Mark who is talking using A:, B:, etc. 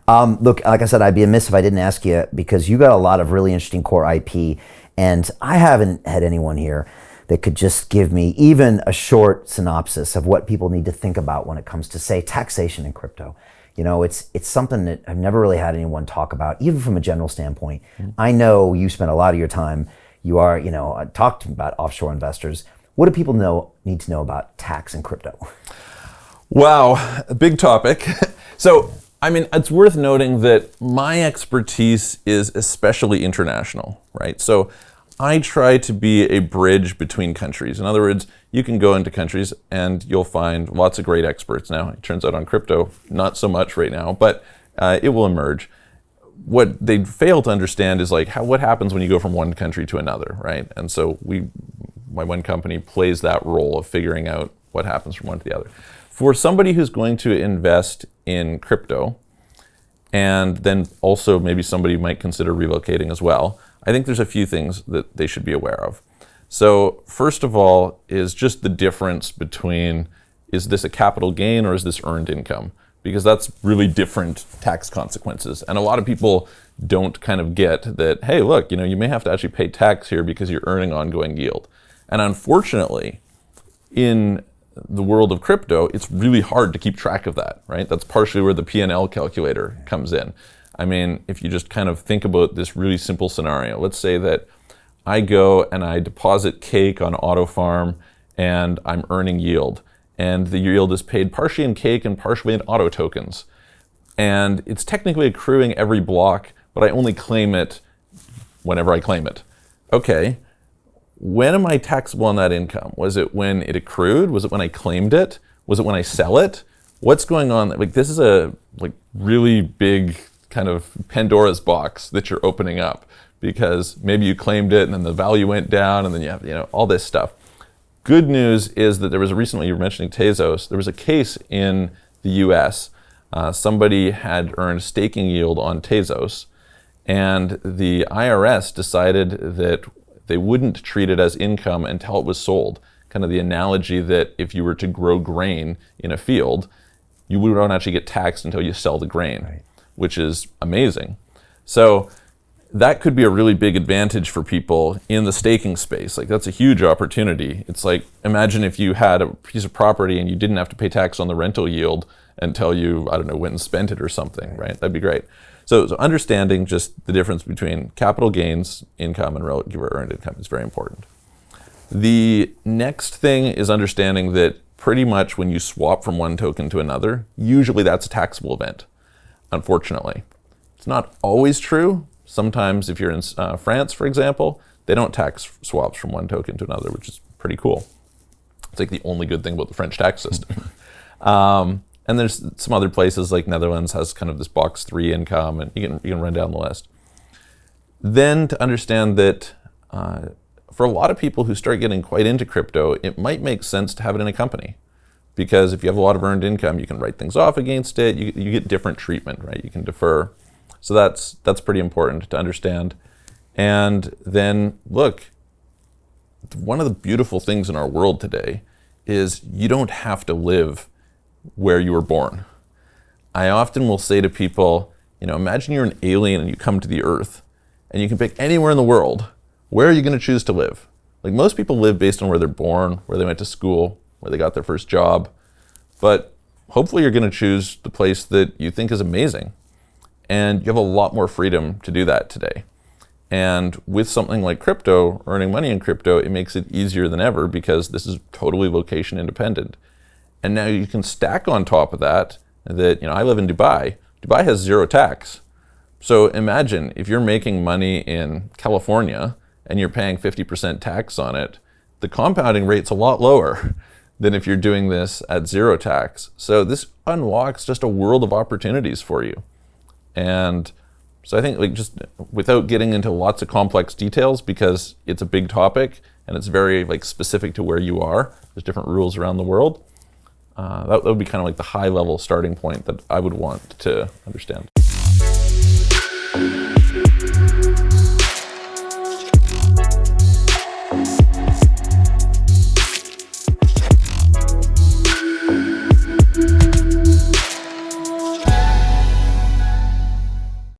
A: Look, like I said, I'd be amiss if I didn't ask you, because you got a lot of really interesting core IP, and I haven't had anyone here that could just give me even a short synopsis of what people need to think about when it comes to, say, taxation in crypto. You know, it's something that I've never really had anyone talk about, even from a general standpoint. I know you spend a lot of your time, talked about offshore investors. What do people need to know about tax and crypto?
B: Wow, a big topic. So, I mean, it's worth noting that my expertise is especially international, right? So I try to be a bridge between countries. In other words, you can go into countries and you'll find lots of great experts. Now, it turns out on crypto, not so much right now, but it will emerge. What they fail to understand is what happens when you go from one country to another, right? And so my one company plays that role of figuring out what happens from one to the other. For somebody who's going to invest in crypto, and then also maybe somebody might consider relocating as well, I think there's a few things that they should be aware of. So first of all is just the difference between, is this a capital gain or is this earned income? Because that's really different tax consequences. And a lot of people don't kind of get that, hey, look, you may have to actually pay tax here because you're earning ongoing yield. And unfortunately, in the world of crypto, it's really hard to keep track of that, right? That's partially where the P&L calculator comes in. I mean, if you just kind of think about this really simple scenario, let's say that I go and I deposit cake on Auto Farm and I'm earning yield. And the yield is paid partially in cake and partially in auto tokens. And it's technically accruing every block, but I only claim it whenever I claim it. Okay. When am I taxable on that income? Was it when it accrued? Was it when I claimed it? Was it when I sell it? What's going on? This is a really big kind of Pandora's box that you're opening up, because maybe you claimed it and then the value went down and then you have all this stuff. Good news is that there was recently, you were mentioning Tezos, there was a case in the US. Somebody had earned staking yield on Tezos, and the IRS decided that they wouldn't treat it as income until it was sold. Kind of the analogy that if you were to grow grain in a field, you wouldn't actually get taxed until you sell the grain, right, which is amazing. So that could be a really big advantage for people in the staking space. That's a huge opportunity. It's imagine if you had a piece of property and you didn't have to pay tax on the rental yield until you, went and spent it or something, right? That'd be great. So understanding just the difference between capital gains income and relative earned income is very important. The next thing is understanding that pretty much when you swap from one token to another, usually that's a taxable event, unfortunately. It's not always true. Sometimes if you're in France, for example, they don't tax swaps from one token to another, which is pretty cool. It's the only good thing about the French tax system. And there's some other places like Netherlands has kind of this box 3 income, and you can run down the list. Then to understand that for a lot of people who start getting quite into crypto, it might make sense to have it in a company, because if you have a lot of earned income, you can write things off against it. You get different treatment, right? You can defer. So that's pretty important to understand. And then look, one of the beautiful things in our world today is you don't have to live where you were born. I often will say to people, imagine you're an alien and you come to the earth and you can pick anywhere in the world. Where are you going to choose to live? Most people live based on where they're born, where they went to school, where they got their first job. But hopefully you're going to choose the place that you think is amazing. And you have a lot more freedom to do that today. And with something like crypto, earning money in crypto, it makes it easier than ever, because this is totally location independent. And now you can stack on top of that, I live in Dubai. Dubai has zero tax. So imagine if you're making money in California and you're paying 50% tax on it, the compounding rate's a lot lower than if you're doing this at zero tax. So this unlocks just a world of opportunities for you. And so I think just without getting into lots of complex details, because it's a big topic and it's very specific to where you are, there's different rules around the world. That would be kind of the high level starting point that I would want to understand.